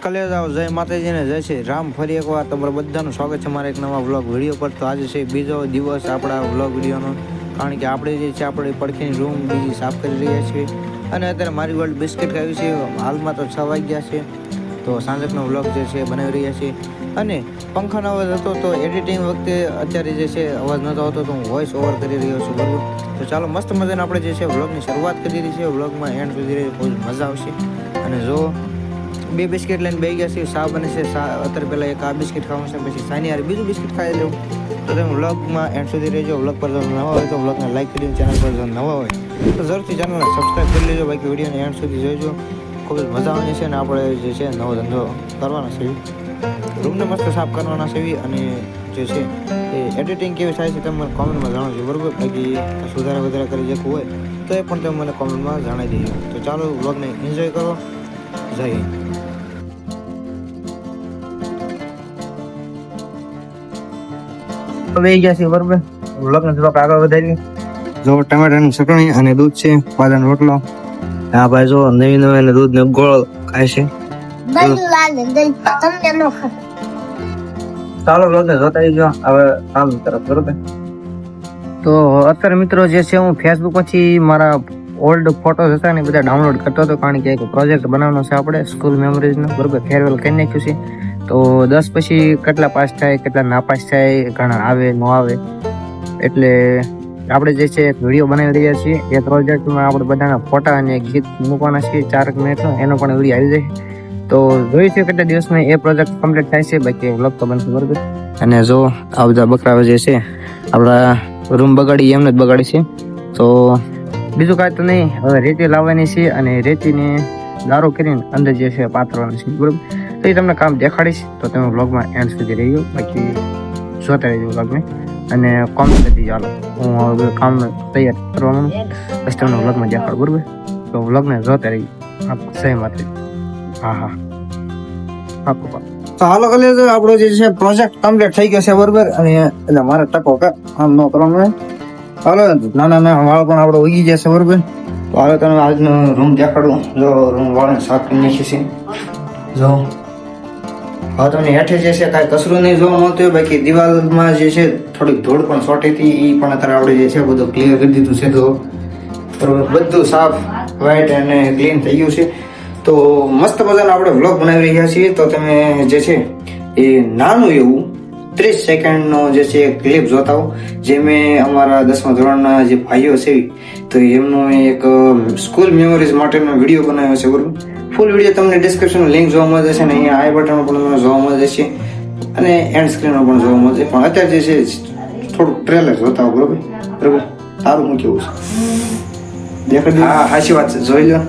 કલેજાઓ જય માતાજીને જય શ્રી રામ. ફરી એકવાર તમારું બધાનું સ્વાગત છે મારા એક નવા વ્લોગ વિડીયો પર. તો આજે છે બીજો દિવસ આપણા વ્લોગ વિડીયોનો, કારણ કે આપણે જે છે આપણે પડખેની રૂમ બીજી સાફ કરી રહ્યા છીએ. અને અત્યારે મારી વર્લ્ડ બિસ્કિટ ખાવી છે. હાલમાં તો 6 વાગ્યા છે, તો સાંજકનો વ્લોગ જે છે બનાવી રહ્યા છીએ. અને પંખાનો અવાજ હતો તો એડિટિંગ વખતે અત્યારે જે છે અવાજ નહોતો આવતો, તો હું વોઇસ ઓવર કરી રહ્યો છું, બરાબર. તો ચાલો મસ્ત મજાને આપણે જે છે વ્લોગની શરૂઆત કરી રહી છે. વ્લોગમાં એન્ડ સુધી રહી બહુ મજા આવશે. અને જો 2 બિસ્કિટ લઈને બે ગયા છે, સા બને છે. અત્યારે પહેલાં એક આ બિસ્કિટ ખાવાનું છે, પછી સાની યાર બીજું બિસ્કિટ ખાઈ લઉં. તો તમે વ્લોગમાં એન્ડ સુધી રહેજો. વ્લોગ પર જો નવા હોય તો વ્લોગને લાઈક કરી, ચેનલ પર જો નવા હોય તો જરૂરથી ચેનલને સબસ્ક્રાઈબ કરી લેજો. બાકી વિડીયોને એન્ડ સુધી જોઈજો, ખૂબ જ મજા આવવાની છે. અને આપણે જે છે નવો ધંધો કરવાનો છે, રૂમને મસ્ત સાફ કરવાના છે. અને જે છે એ એડિટિંગ કેવી થાય છે તમે મને કોમેન્ટમાં જણાવજો, બરાબર. બાકી સુધારા વધારા કરી શકવું હોય તો એ પણ તમે મને કોમેન્ટમાં જણાવી દેજો. તો ચાલો વ્લોગને એન્જોય કરો. જય હિન્દ. હવે ગયા છે, બરોબર. વ્લોગને થોડોક આગળ વધારીએ. જો ટમેટાની ચટણી અને દૂધ છે, બાજરાનો રોટલો. હા ભાઈ જો નવી નવી દૂધ ને ગોળ ખાય છે. ચાલો વ્લોગને જોતા રહીજો. હવે કામ તરફ, બરોબર. તો અત્યારે મિત્રો જે છે હું ફેસબુક પછી મારા ઓલ્ડ ફોટોસ હતા ને બધા ડાઉનલોડ કરતો હતો, કારણ કે એક પ્રોજેક્ટ બનાવવાનો છે આપણે સ્કૂલ મેમરીઝનો, બરોબર. ફેરવેલ કરી નાખ્યું છે. તો 10 પછી કેટલા પાસ થાય, કેટલા નાપાસ થાય, ઘણા આવે ન આવે, એટલે આપણે જે છે એક વિડીયો બનાવી રહ્યા છીએ. એ પ્રોજેક્ટમાં આપણે બધાના ફોટા અને ગીત મૂકવાના છીએ 4 મિનિટનો, એનો પણ વિડીયો આવી જાય. તો જોઈશું કેટલા દિવસમાં એ પ્રોજેક્ટ કમ્પ્લીટ થાય છે. બાકી વ્લોગ તો બનશે, બરોબર. અને જો આ બધા બકરાઓ જે છે આપણા રૂમ બગાડી એમને જ બગાડી છે. તો બીજું કાંઈ તો નહીં, હવે રેતી લાવવાની છે અને રેતીને ગારો કરીને અંદર જે છે પાથરવાની છે, બરોબર. તો એ તમને કામ દેખાડીશ, તો તમે વ્લોગમાં એન્ડ સુધી રહીજો. બાકી જોતા રહેજો વ્લોગને અને કોમેન્ટ કરી દીજો. હાલો હું હવે કામ તૈયાર કરવાનું, પછી તમને વ્લોગમાં દેખાડું, બરોબર. તો વ્લોગને જોતા રહીજો. સહી માત્ર હા તો હાલો કરી લેજો. આપણો જે છે પ્રોજેક્ટ કમ્પ્લીટ થઈ ગયો છે, બરોબર. અને એટલે મારે ટકો આમ ન કરવાનું. હાલો નાના વાળ પણ આપણે ઉગી જશે, બરોબર. તો હાલો તમે આજનો રૂમ દેખાડું. જો રૂમ વાળને સાફ કરી નાખી છે. જો હવે તમને હેઠે જે છે કાંઈ કચરું નહીં જોવા મળતું હોય. બાકી દિવાલમાં જે છે થોડીક ધૂળ પણ ચોટી હતી, એ પણ અત્યારે આપણે જે છે બધું ક્લિયર કરી દીધું છે. તો બરોબર બધું સાફ વ્હાઈટ અને ક્લીન થઈ ગયું છે. તો મસ્ત મજાનો આપણે વ્લોગ બનાવી રહ્યા છીએ. તો તમે જે છે એ નાનું એવું 30 સેકન્ડનો જે છે ક્લિપ જોતા હો, જે મેં અમારા 10મા ધોરણના જે ભાઈઓ છે તો એમનો એક સ્કૂલ મેમરીઝ માટેનો વિડીયો બનાવ્યો છે, બરોબર. ફૂલ વિડીયો તમને ડિસ્ક્રિપ્શનમાં લિંક જોવા મળે છે, અને અહીંયા આઈ બટન પણ તમને જોવા મળે છે, અને એન્ડ સ્ક્રીનમાં પણ જોવા મળે છે. પણ અત્યારે જે છે થોડુંક ટ્રેલર જોતા હો, બરોબર. તારું હું કેવું છે દેખાડી? હા સાચી વાત છે, જોઈ લો.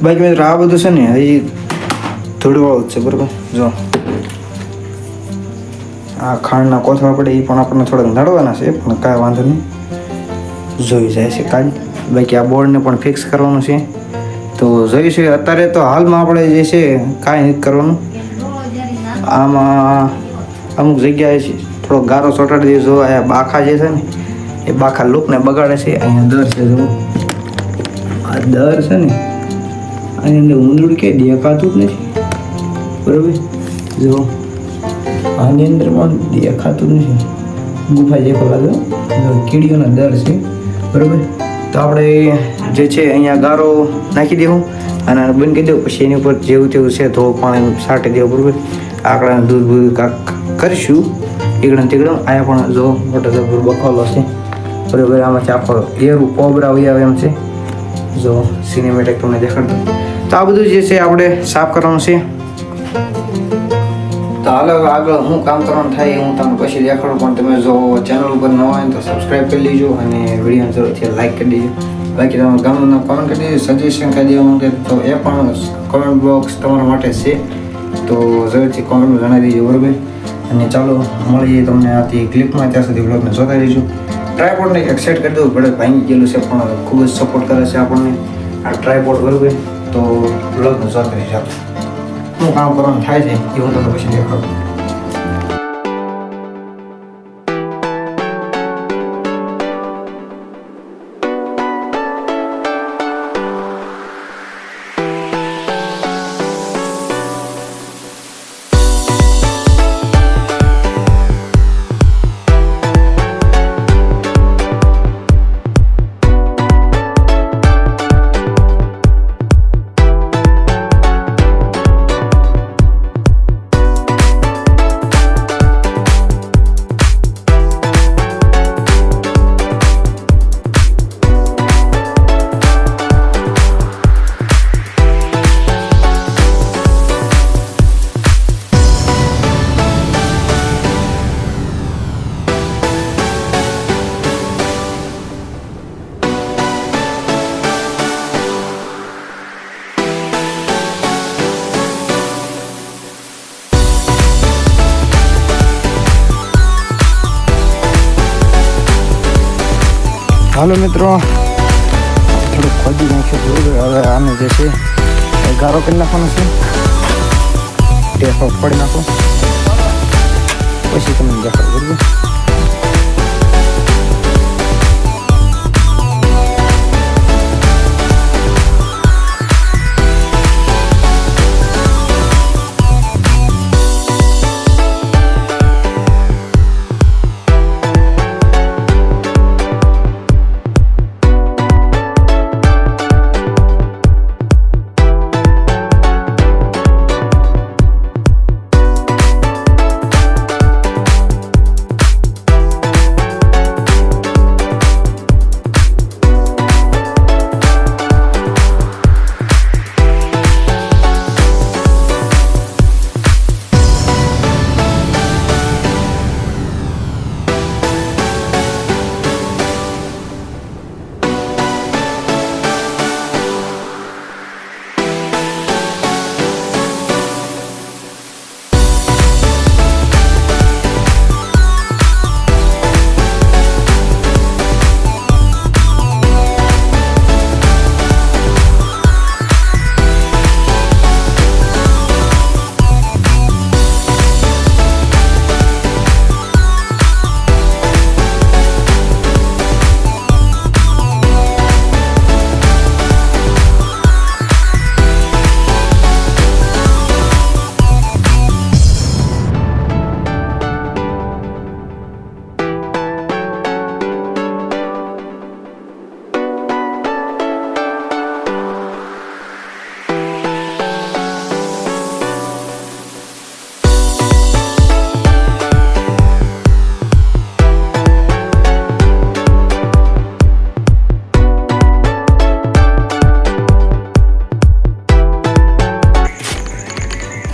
બાકી મિત્રો આ બધું છે ને એ ધૂળવાળું જ છે, બરોબર. જો આ ખાંડના કોથળા પડે એ પણ આપણને થોડાક નડવાના છે, પણ કાંઈ વાંધો નહીં, જોઈ જાય છે કાંઈ. બાકી આ બોર્ડને પણ ફિક્સ કરવાનું છે, તો જોઈશું. અત્યારે તો હાલમાં આપણે જે છે કાંઈ નથી કરવાનું. આમાં અમુક જગ્યાએ છે થોડો ગારો ચોટાડી દેજો. આ બાખા જે છે ને એ બાખા લુકને બગાડે છે. અહીંયા દર છે, જો આ દર છે ને આની અંદર ઊંધડું કે દેખાતું જ નથી, બરાબર. જો આની અંદર પણ દેખાતું જ નથી, ગુફા જેવો લાગે. કીડીઓના દર છે, બરાબર. તો આપણે જે છે અહીંયા ગારો નાખી દેવું અને બંધ કરી દેવું. પછી એની ઉપર જેવું તેવું છે તો પાણી છાંટી દેવું, બરાબર. આકડાને દૂધ બૂધ કરીશું તીગડમ તીગડમ. અહીંયા પણ જો મોટો જબર બકાલો છે, બરાબર. આમાંથી આખો એરું કોબરા વહી આવે એમ છે. જો સિનેમેટિક તમને દેખાડતો. તો આ બધું જે છે આપણે સાફ કરવાનું છે. તો હાલો આગળ હું કામ કરવાનું થાય હું તમને પછી દેખાડું. પણ તમે જો ચેનલ ઉપર ન હોય તો સબસ્ક્રાઈબ કરી લેજો અને વિડીયોને જરૂરથી લાઈક કરી દેજો. બાકી તમે ગમે કોમેન્ટ કરી દેજો, સજેશન કરી દેવા માંગે તો એ પણ કોમેન્ટ બોક્સ તમારા માટે છે, તો જરૂરથી કોમેન્ટમાં જણાવી દેજો, બરાબર. અને ચાલો મળીએ તમને આથી ક્લિપમાં. ત્યાં સુધી બ્લોગને જોતા રહીશું. ટ્રાયપોડને એક સેટ કરી દેવું પડે, ભાંગી ગયેલું છે પણ ખૂબ જ સપોર્ટ કરે છે આપણને આ ટ્રાયપોડ, બરાબર. તો બ્લોગને જોતા રહીશું. શું કામ કરવાનું થાય છે એ હું તમને પછી દેખાડું. હાલો મિત્રો, થોડુંક ખોદી નાખ્યું બરોબર. હવે આને જે છે એ ગારો કરી નાખવાનો છે, ટેફો ફોડી નાખો, પછી તમને દેખાડો બરોબર.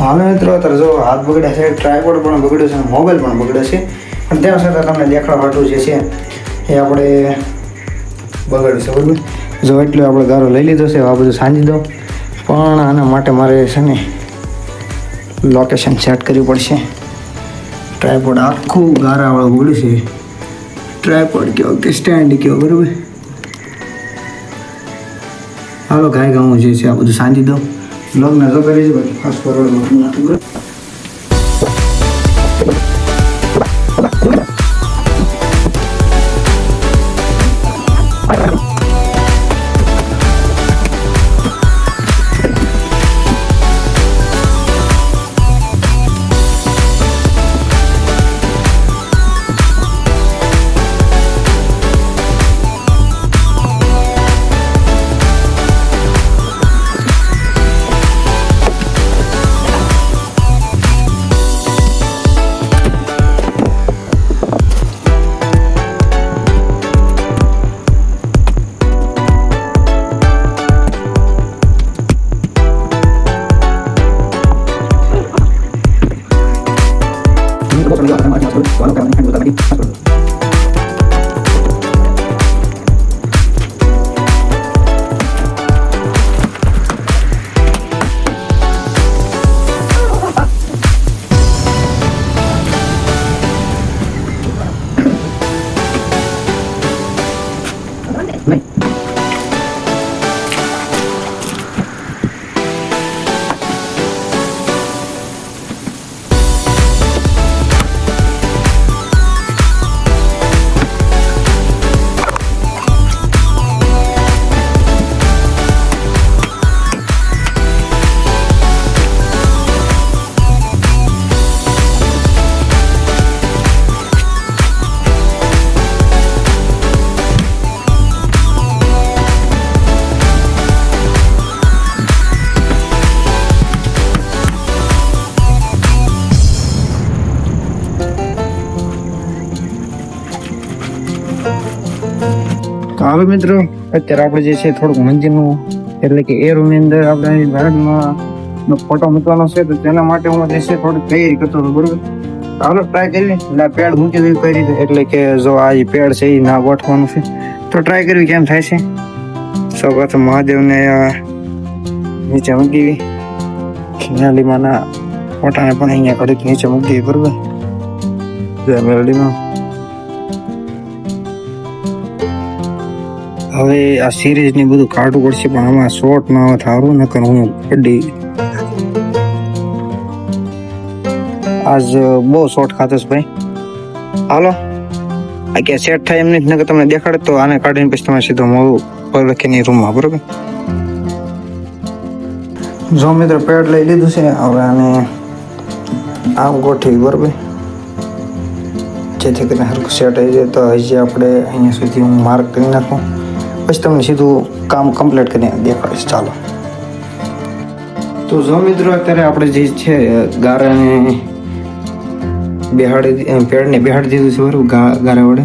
હાલો મિત્રો, અત્યારે જો હાથ બગડ્યા છે, ટ્રાયપોડ પણ બગડ્યો છે, મોબાઈલ પણ બગડ્યો છે, પણ ત્યાં છતાં તમને દેખાડવાટું જે છે એ આપણે બગડ્યું છે બરાબર. જો એટલો આપણે ગારો લઈ લીધો છે, આ બધું સાંજી દો, પણ આના માટે મારે છે ને લોકેશન સેટ કરવી પડશે. ટ્રાયપોડ આખું ગારાવાળું બગડ્યું છે, ટ્રાયપોડ કયો કે સ્ટેન્ડ કયો બરાબર. હાલો ગાય ગાઉં જે છે આ બધું સાંજી દો. લગ્ન જો કરી છે ખાસ ફરવાનું. હાલો મિત્રો, અત્યારે આપણે જે છે થોડુંક મંદિરનું એટલે કે એ રૂમની અંદર આપણે ભારતમાં ફોટો મૂકવાનો છે, તો તેના માટે હું જે છે થોડીક તૈયારી કરતો હતો બરોબર. હાલો ટ્રાય કરી એટલે પેડ મૂકી દેવી કઈ રીતે, એટલે કે જો આ પેડ છે એ ના ગોઠવાનું છે, તો ટ્રાય કરવી કેમ થાય છે. સૌ પ્રથમ મહાદેવને નીચે મૂકી મેલડીમાંના ફોટાને પણ અહીંયા ઘડીક નીચે મૂકી દેવી બરોબર. મેલડીમાં હવે આ સિરીઝ ને બધું કાઢવું પડશે, પણ આમાં શોર્ટ ના આવે થારું, નકર હું પડી આજ બહુ શોર્ટ ખાતો છે ભાઈ. હાલો આ કે સેટ થાય એમ નહીં, નકર તમને દેખાડે તો આને કાઢીને પછી તમે સીધો મોડું પર લખીને રૂમમાં, બરોબર. જો મિત્રો પેડ લઈ લીધું છે, હવે આને આમ ગોઠવી, બરોબર, જેથી કરીને હરખું સેટ આવી જાય. તો હજી આપણે અહીંયા સુધી હું માર્ક કરી નાખું, પછી તમને સીધું કામ કમ્પ્લીટ કરીને દેખાડીશ. ચાલો તો જો મિત્રો અત્યારે આપણે જે છે ગારાને પેડને બેહાડી દીધું છે, બરોબર, ગારા વડે.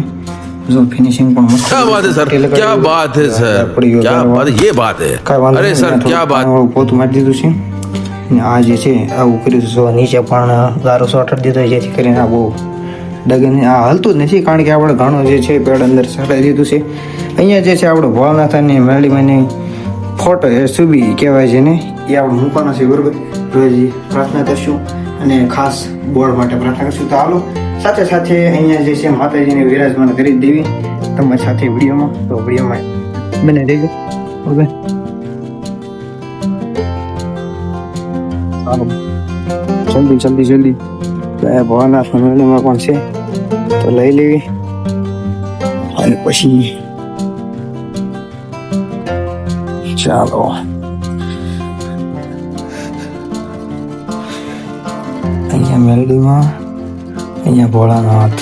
જો ફિનિશિંગ પણ મસ્ત. क्या बात है सर, क्या बात है सर, क्या बात है, ये बात है. अरे सर क्या बात. પોતું મારી દીધું છે, અને આ જે છે આવું કર્યું છે. નીચે પણ ગારો સોટાડી દીધો, જેથી કરીને આ બહુ ડગન આ હલતું જ નથી, કારણ કે આપણે ઘણો જે છે પેડ અંદર સટાઈ દીધું છે. અહીંયા જે છે આપણે ભોળાનાથની મેળીમાંની ફોટો એ સુબી કહેવાય છે ને, એ આપણે મૂકવાનો છે, બરોબર. રોજ પ્રાર્થના કરશું અને ખાસ બોર્ડ માટે પ્રાર્થના કરશું. તો હાલો સાથે સાથે અહીંયા જે છે માતાજીને વિરાજમાન કરી દેવી તમારી સાથે વિડીયોમાં. તો વિડીયોમાં બને રહેજો, બરોબર. ચાલો જલ્દી ભોળાનાથ મેળીમાં પણ છે, તો લઈ લેવી. અને પછી ચાલો અહીંયા મેલડીમાં, અહીંયા ભોળાનાથ.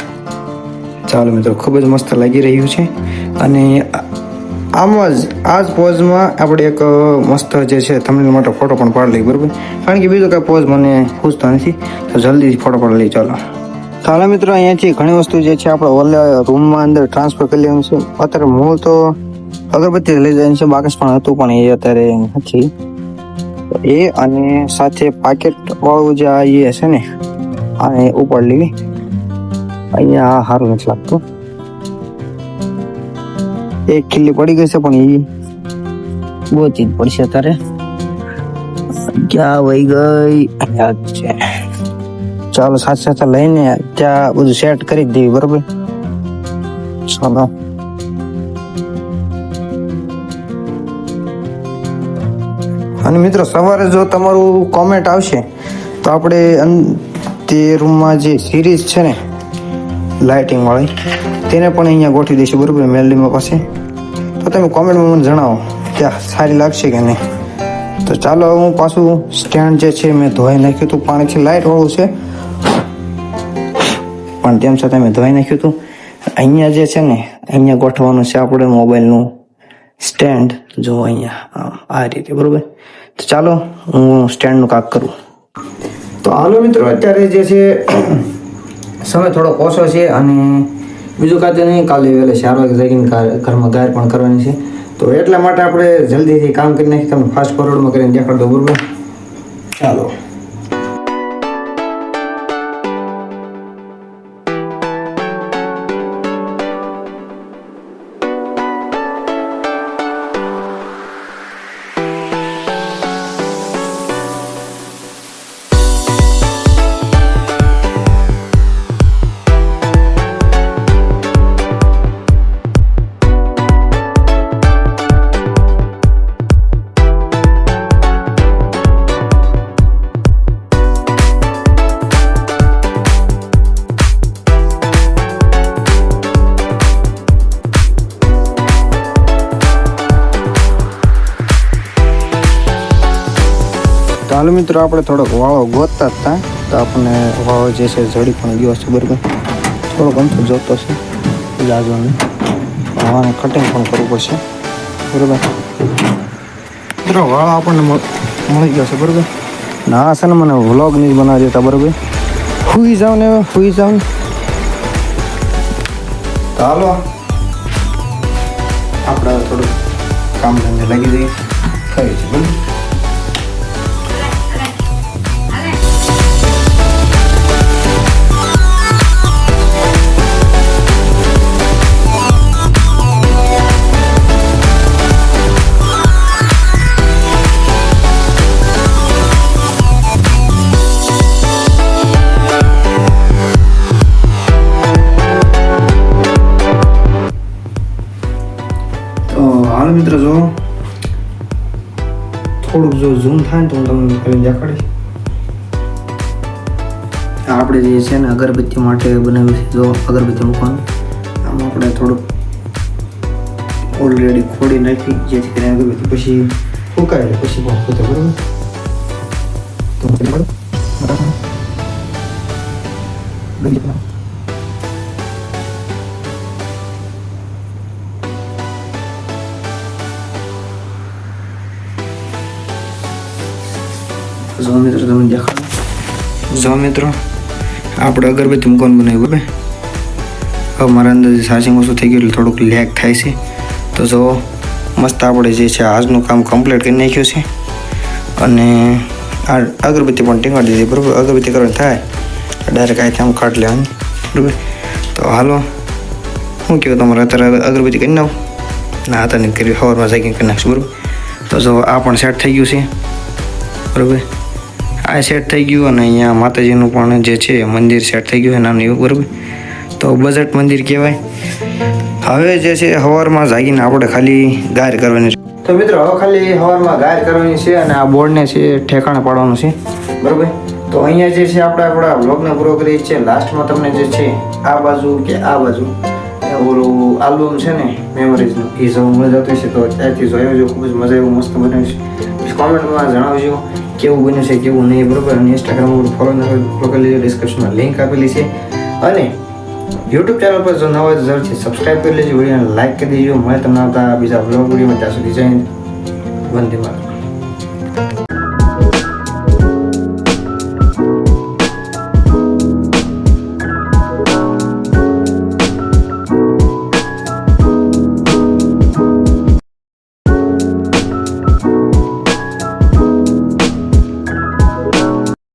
ચાલો મિત્રો, ખૂબ જ મસ્ત લાગી રહ્યું છે. અને આમ જ આ જ પોઝમાં આપણે એક મસ્ત જે છે તમને માટે ફોટો પણ પાડી લઈએ, બરાબર, કારણ કે બીજો કાંઈ પોઝ મને પૂછતો નથી, તો જલ્દી ફોટો પાડી લઈએ. ચાલો ચાલો મિત્રો, અહીંયાથી ઘણી વસ્તુ જે છે આપણે ઓલા રૂમમાં અંદર ટ્રાન્સફર કરી લેવાનું છે. અત્યારે મૂળ તો અગરબત્તી લઈ જવાનું છે, બાકસ પણ હતું, પણ એ અત્યારે નથી. એ અને સાથે પાકેટ વાળું જે આ એ છે ને, આને ઉપાડ લેવી. અહીંયા સારું નથી લાગતું, એક ખીલ્લી પડી ગઈ છે, પણ એ ગોતી જ પડશે. અત્યારે ક્યાં વહી ગઈ? યાદ છે. ચાલો સાથે લઈને ત્યાં બધું સેટ કરી જ દેવી, બરોબર. ચાલો અને મિત્રો સવારે જો તમારું કોમેન્ટ આવશે તો આપણે તે રૂમમાં જે સિરીઝ છે ને લાઇટિંગ વાળી, તેને પણ અહીંયા ગોઠવી દઈશું, બરોબર, મેલડીમાં પાસે. તો તમે કોમેન્ટમાં મને જણાવો ત્યાં સારી લાગશે કે નહીં. તો ચાલો હું પાછું સ્ટેન્ડ જે છે મેં ધોઈ નાખ્યું હતું, પાણીથી લાઇટ વાળું છે, પણ તેમ છતાં મેં ધોઈ નાખ્યું હતું. અહીંયા જે છે ને અહીંયા ગોઠવવાનું છે આપણે મોબાઈલનું સ્ટેન્ડ. જો અહીંયા આ રીતે, બરોબર. તો ચાલો હું સ્ટેન્ડનું કાક કરું. તો હાલો મિત્રો, અત્યારે જે છે સમય થોડો ઓછો છે, અને બીજું કાંઈ નહીં, કાલે વહેલે 4 વાગે જાગીને ઘરમાં ગાય પણ કરવાની છે. તો એટલા માટે આપણે જલ્દીથી કામ કરી નાખી, તમને ફાસ્ટ ફોરવર્ડમાં કરીને દેખાડ દો, બરોબર. ચાલો હાલો મિત્રો, આપણે થોડોક વાળો ગોતતા હતા, તો આપણને વાળો જે છે જડી પણ ગયો છે, બરાબર. થોડોક અમથો જોતો છે જાજવાની, વાળાને કટિંગ પણ કરવું પડશે, બરાબર. મિત્રો વાળો આપણને મળી ગયો છે, બરાબર. ના છે ને મને વ્લોગ નહીં બનાવી દેતા, બરાબર. હુઈ જાવ ને હુઈ જાવ ને. તો હાલો આપણે થોડું કામ ધંધે લાગી જઈએ, કરી છે, બરાબર. હાલો મિત્રો જો થોડુંક જો ઝૂમ થાય ને તો હું તમને કરીને દેખાડીશ. આપણે જે છે ને અગરબત્તી માટે બનાવ્યું છે. જો અગરબત્તી મૂકવાનું આમાં આપણે થોડુંક ઓલરેડી ખોડી નાખી જેથી કરીને અગરબત્તી પછી ફૂંકાય પછી પણ ફૂટે બરાબર. તો જો મિત્રો તમને દેખાડો. જો મિત્રો આપણે અગરબત્તી મૂકવાનું બનાવ્યું બરાબર. હવે મારા અંદર ચાર્જિંગ ઓછું થઈ ગયું એટલે થોડુંક લેગ થાય છે. તો જો મસ્ત આપણે જે છે આજનું કામ કમ્પ્લીટ કરી નાખ્યું છે અને આ અગરબત્તી પણ ટીંગાડી દીધી બરાબર. અગરબત્તી કરવાની થાય ડાયરેક્ટ અહીંથી આમ કાઢ લેવાની બરાબર. તો હાલો શું કહ્યું તમારે અત્યારે અગરબત્તી કરી નાખો ના હતા નહીં કરી સવારમાં જાગીને કરી નાખશું બરાબર. તો જો આ પણ સેટ થઈ ગયું છે બરાબર. આ સેટ થઈ ગયું અને અહીંયા માતાજીનું પણ જે છે મંદિર સેટ થઈ ગયું છે નાનું એવું બરાબર. તો બજેટ મંદિર કહેવાય. હવે જે છે સવારમાં જાગીને આપણે ખાલી ગાયર કરવાની છે. તો મિત્રો હવે ખાલી સવારમાં ગાયર કરવાની છે અને આ બોર્ડને છે ઠેકાણે પાડવાનું છે બરાબર. તો અહીંયા જે છે આપણે આપણા બ્લોગને પૂરો કરીએ છીએ. લાસ્ટમાં તમને જે છે આ બાજુ કે આ બાજુ ઓલું આલ્બમ છે ને મેમરીઝનું એ જવું મજા જતું છે. તો ત્યાંથી જોયો ખૂબ જ મજા એવું મસ્ત બનાવ્યું છે. પછી કોમેન્ટમાં જણાવજો કેવું બન્યું છે કેવું નહીં બરાબર. અને ઇન્સ્ટાગ્રામ ઉપર ફોલો કરી લેજો. ડિસ્ક્રિપ્શનમાં લિંક આપેલી છે અને યુટ્યુબ ચેનલ પર જો નવા હોય તો જરૂરથી સબસ્ક્રાઈબ કરી લેજો. વિડીયોને લાઈક કરી દેજો. મળે તમને આવતા બીજા બ્લોગ વિડીયોમાં. ત્યાં સુધી જય હિન્દ. વંદે માતરમ.